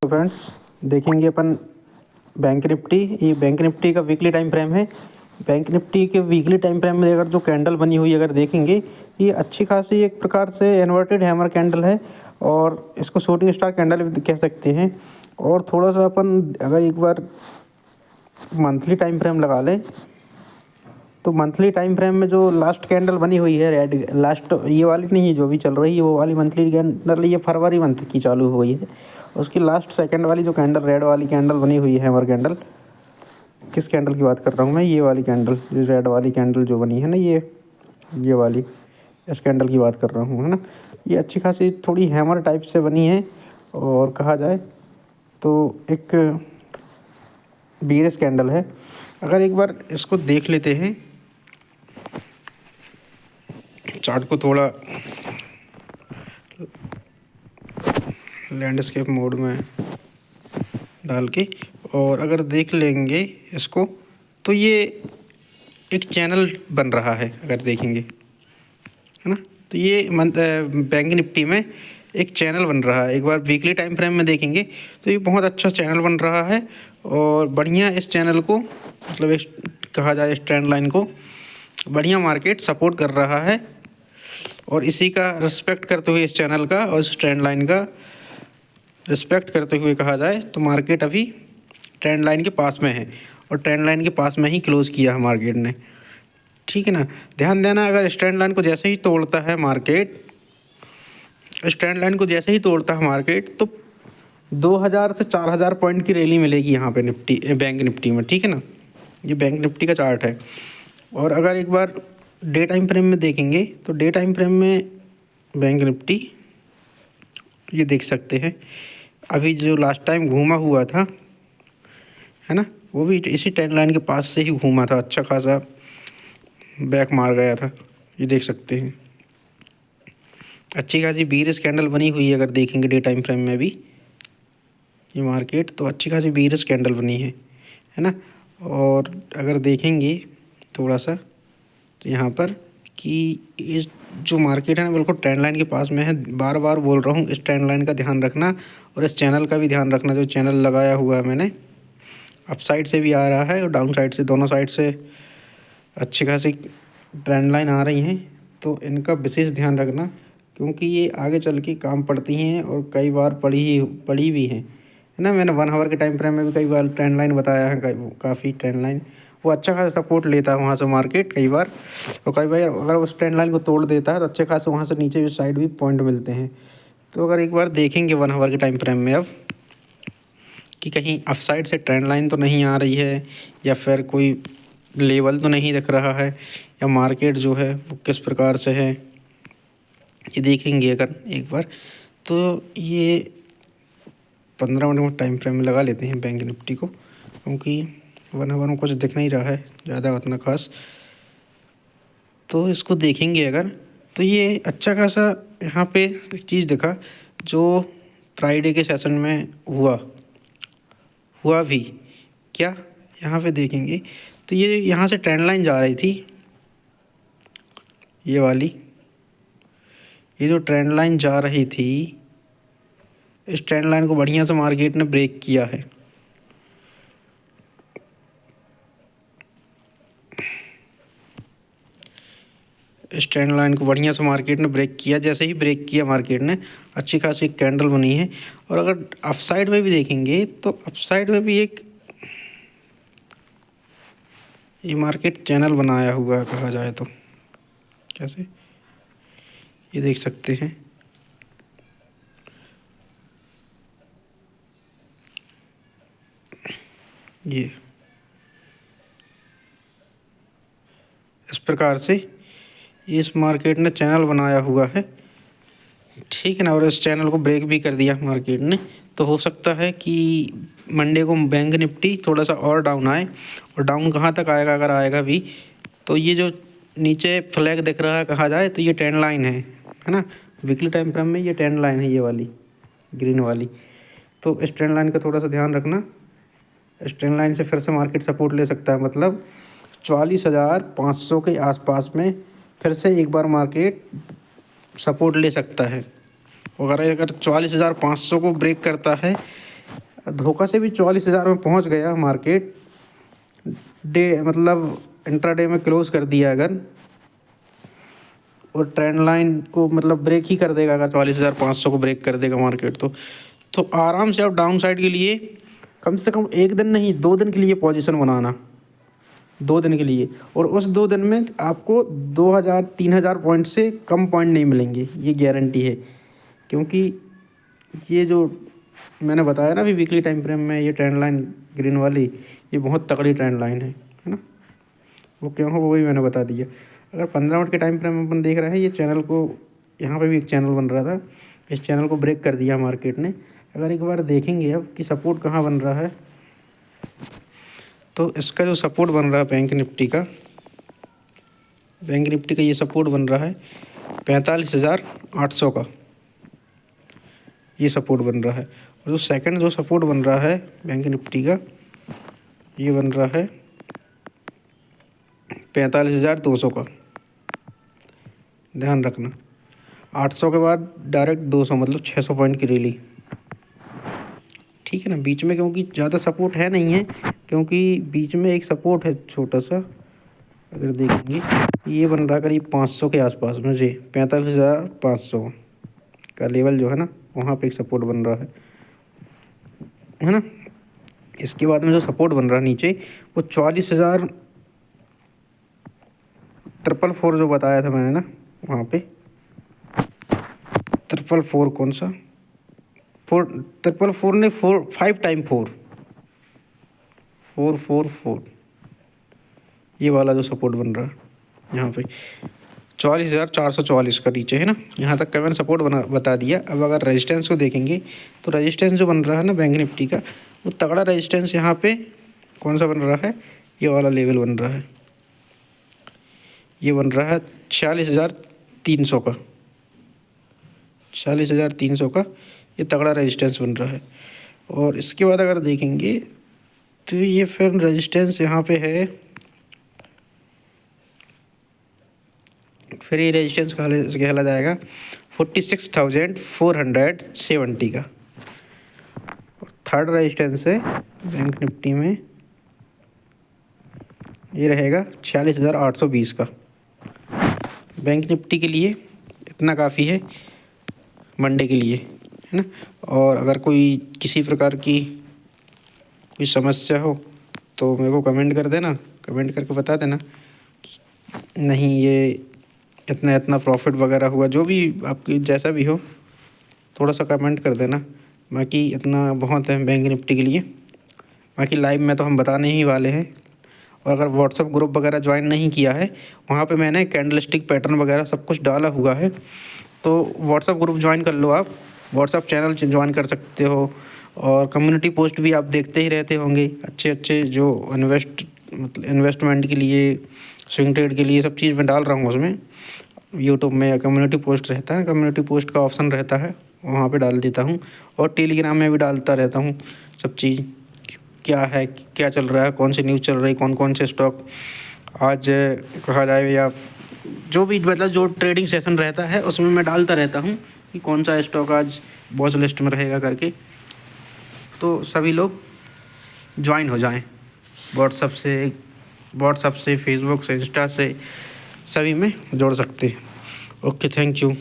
तो फ्रेंड्स देखेंगे अपन bank Nifty. ये बैंक निफ्टी का वीकली टाइम फ्रेम है। बैंक निफ्टी के वीकली टाइम फ्रेम में अगर जो कैंडल बनी हुई अगर देखेंगे, ये अच्छी खासी एक प्रकार से इन्वर्टेड हैमर कैंडल है और इसको शूटिंग स्टार कैंडल भी कह सकते हैं। और थोड़ा सा अपन अगर एक बार मंथली टाइम फ्रेम लगा लें तो मंथली टाइम फ्रेम में जो लास्ट कैंडल बनी हुई है रेड, लास्ट ये वाली नहीं है जो भी चल रही है, वो वाली मंथली कैंडल ये फरवरी मंथ की चालू हो गई है। उसकी लास्ट सेकंड वाली जो कैंडल रेड वाली कैंडल बनी हुई है हैमर कैंडल, किस कैंडल की बात कर रहा हूँ मैं, ये वाली कैंडल, जो रेड वाली कैंडल जो बनी है ना, ये वाली, इस कैंडल की बात कर रहा हूँ, है ना। ये अच्छी खासी थोड़ी हैमर टाइप से बनी है और कहा जाए तो एक बीरिश कैंडल है। अगर एक बार इसको देख लेते हैं, चार्ट को थोड़ा लैंडस्केप मोड में डाल के और अगर देख लेंगे इसको, तो ये एक चैनल बन रहा है अगर देखेंगे, है ना। तो ये बैंक निफ्टी में एक चैनल बन रहा है। एक बार वीकली टाइम फ्रेम में देखेंगे तो ये बहुत अच्छा चैनल बन रहा है और बढ़िया इस चैनल को, मतलब इस कहा जाए इस ट्रेंड लाइन को बढ़िया मार्केट सपोर्ट कर रहा है। और इसी का रिस्पेक्ट करते हुए, इस चैनल का और इस ट्रेंड लाइन का रिस्पेक्ट करते हुए कहा जाए तो मार्केट अभी ट्रेंड लाइन के पास में है और ट्रेंड लाइन के पास में ही क्लोज़ किया है मार्केट ने, ठीक है ना। ध्यान देना, अगर इस ट्रेंड लाइन को जैसे ही तोड़ता है मार्केट, इस ट्रेंड लाइन को जैसे ही तोड़ता है मार्केट, तो 2000 से 4000 पॉइंट की रैली मिलेगी यहाँ पे निफ्टी, बैंक निफ्टी में, ठीक है ना। ये बैंक निफ्टी का चार्ट है। और अगर एक बार डे टाइम फ्रेम में देखेंगे तो डे टाइम फ्रेम में बैंक निफ्टी ये देख सकते हैं, अभी जो लास्ट टाइम घूमा हुआ था, है ना, वो भी इसी ट्रेंड लाइन के पास से ही घूमा था, अच्छा खासा बैक मार गया था, ये देख सकते हैं। अच्छी खासी बीरिश कैंडल बनी हुई है अगर देखेंगे डे टाइम फ्रेम में भी ये मार्केट, तो अच्छी खासी बीरिश कैंडल बनी है ना। और अगर देखेंगे थोड़ा सा तो यहाँ पर कि इस जो मार्केट है ना बिल्कुल ट्रेंड लाइन के पास में है। बार बार बोल रहा हूँ, इस ट्रेंड लाइन का ध्यान रखना और इस चैनल का भी ध्यान रखना। जो चैनल लगाया हुआ है मैंने, अप साइड से भी आ रहा है और डाउन साइड से, दोनों साइड से अच्छी खासी ट्रेंड लाइन आ रही हैं, तो इनका विशेष ध्यान रखना क्योंकि ये आगे चल के काम पड़ती हैं और कई बार पड़ी भी हैं, है ना। मैंने 1 आवर के टाइम फ्रेम में भी कई बार ट्रेंड लाइन बताया है, काफ़ी ट्रेंड लाइन वो अच्छा खासा सपोर्ट लेता है वहाँ से मार्केट कई बार, और कई बार अगर उस ट्रेंड लाइन को तोड़ देता है तो अच्छे खासे वहाँ से नीचे भी साइड भी पॉइंट मिलते हैं। तो अगर एक बार देखेंगे 1 आवर के टाइम फ्रेम में अब कि कहीं अप साइड से ट्रेंड लाइन तो नहीं आ रही है या फिर कोई लेवल तो नहीं दिख रहा है, या मार्केट जो है वो किस प्रकार से है, ये देखेंगे अगर एक बार। तो ये 15 मिनट में टाइम फ्रेम में लगा लेते हैं बैंक निफ्टी को, क्योंकि 1 आवर में कुछ दिख नहीं रहा है ज़्यादा उतना खास। तो इसको देखेंगे अगर, तो ये अच्छा खासा यहाँ पे एक चीज़ दिखा जो फ्राइडे के सेशन में हुआ भी क्या, यहाँ पे देखेंगे तो ये यहाँ से ट्रेंड लाइन जा रही थी, ये वाली, ये जो ट्रेंड लाइन जा रही थी, इस ट्रेंड लाइन को बढ़िया से मार्केट ने ब्रेक किया है। इस ट्रेंड लाइन को बढ़िया से मार्केट ने ब्रेक किया। जैसे ही ब्रेक किया मार्केट ने, अच्छी खासी कैंडल बनी है। और अगर अप साइड में भी देखेंगे तो अप साइड में भी एक ये मार्केट चैनल बनाया हुआ है कहा जाए तो, कैसे, ये देख सकते हैं, ये इस प्रकार से इस मार्केट ने चैनल बनाया हुआ है, ठीक है ना। और इस चैनल को ब्रेक भी कर दिया मार्केट ने, तो हो सकता है कि मंडे को बैंक निफ्टी थोड़ा सा और डाउन आए। और डाउन कहाँ तक आएगा, अगर आएगा भी तो ये जो नीचे फ्लैग दिख रहा है कहा जाए तो ये ट्रेंड लाइन है ना। वीकली टाइम फ्रेम में ये ट्रेंड लाइन है, ये वाली ग्रीन वाली। तो इस ट्रेंड लाइन का थोड़ा सा ध्यान रखना। इस ट्रेंड लाइन से फिर से मार्केट सपोर्ट ले सकता है, मतलब 44,500 के आसपास में फिर से एक बार मार्केट सपोर्ट ले सकता है। अगर 44,500 को ब्रेक करता है धोखा से भी 44,000 में पहुंच गया मार्केट, डे मतलब इंट्राडे में क्लोज कर दिया अगर, और ट्रेंड लाइन को मतलब ब्रेक ही कर देगा, अगर 44,500 को ब्रेक कर देगा मार्केट तो आराम से आप डाउन साइड के लिए कम से कम 1 दिन नहीं 2 दिन के लिए पोजीशन बनाना, 2 दिन के लिए। और उस 2 दिन में आपको 2,000-3,000 पॉइंट से कम पॉइंट नहीं मिलेंगे, ये गारंटी है। क्योंकि ये जो मैंने बताया ना अभी वीकली टाइम फ्रेम में, ये ट्रेंड लाइन ग्रीन वाली, ये बहुत तगड़ी ट्रेंड लाइन है ना। वो क्यों हो वो भी मैंने बता दिया। अगर 15 मिनट के टाइम फ्रेम में अपन देख रहे हैं, ये चैनल को, यहाँ पे भी एक चैनल बन रहा था, इस चैनल को ब्रेक कर दिया मार्केट ने। अगर एक बार देखेंगे अब कि सपोर्ट कहाँ बन रहा है, तो इसका जो सपोर्ट बन रहा है बैंक निफ्टी का ये सपोर्ट बन रहा है 45,800 का, ये सपोर्ट बन रहा है। और जो सेकंड जो सपोर्ट बन रहा है बैंक निफ्टी का, ये बन रहा है 45,200 का, ध्यान रखना। 800 के बाद डायरेक्ट 200 मतलब 600 पॉइंट की रैली, ठीक है ना। बीच में क्योंकि ज़्यादा सपोर्ट है नहीं है, क्योंकि बीच में एक सपोर्ट है छोटा सा, अगर देखेंगे ये बन रहा करीब 500 के आसपास में, जी 45,500 का लेवल जो है ना, वहाँ पे एक सपोर्ट बन रहा है ना। इसके बाद में जो सपोर्ट बन रहा है नीचे, वो 44,444 जो बताया था मैंने ना, वहाँ पे 444 कौन सा 444 ने 5 टाइम 444 ये वाला जो सपोर्ट बन रहा है यहाँ पे 44,444 का नीचे है ना। यहाँ तक का मैंने सपोर्ट बता दिया। अब अगर रेजिस्टेंस को देखेंगे, तो रेजिस्टेंस जो बन रहा है ना बैंक निफ्टी का, वो तगड़ा रेजिस्टेंस यहाँ पे कौन सा बन रहा है, ये वाला लेवल बन रहा है, ये बन रहा है 46,300 का, 46,300 का ये तगड़ा रेजिस्टेंस बन रहा है। और इसके बाद अगर देखेंगे तो ये फिर रेजिस्टेंस यहाँ पे है, फिर ये रेजिस्टेंस कहला जाएगा 46,470 का। और थर्ड रेजिस्टेंस है बैंक निफ्टी में, ये रहेगा 46,820 का। बैंक निफ्टी के लिए इतना काफ़ी है मंडे के लिए, है ना। और अगर कोई किसी प्रकार की कोई समस्या हो तो मेरे को कमेंट कर देना, कमेंट करके बता देना नहीं ये इतना प्रॉफिट वगैरह हुआ, जो भी आपकी जैसा भी हो थोड़ा सा कमेंट कर देना। बाकी इतना बहुत है बैंक निफ्टी के लिए। बाकी लाइव में तो हम बताने ही वाले हैं। और अगर व्हाट्सअप ग्रुप वगैरह ज्वाइन नहीं किया है, वहाँ पे मैंने कैंडलस्टिक पैटर्न वगैरह सब कुछ डाला हुआ है, तो व्हाट्सअप ग्रुप ज्वाइन कर लो। आप व्हाट्सअप चैनल ज्वाइन कर सकते हो। और कम्युनिटी पोस्ट भी आप देखते ही रहते होंगे, अच्छे जो इन्वेस्टमेंट के लिए, स्विंग ट्रेड के लिए सब चीज़ मैं डाल रहा हूँ उसमें। यूट्यूब में कम्युनिटी पोस्ट रहता है, कम्युनिटी पोस्ट का ऑप्शन रहता है, वहाँ पे डाल देता हूँ। और टेलीग्राम में भी डालता रहता हूँ सब चीज़, क्या है क्या चल रहा है, कौन सी न्यूज़ चल रही, कौन से स्टॉक आज कहा जाए, या जो भी मतलब जो ट्रेडिंग सेशन रहता है उसमें मैं डालता रहता हूँ कि कौन सा स्टॉक आज वॉच लिस्ट में रहेगा करके। तो सभी लोग ज्वाइन हो जाएं व्हाट्सएप से, फेसबुक से, इंस्टा से, सभी में जोड़ सकते हैं। Okay, thank you.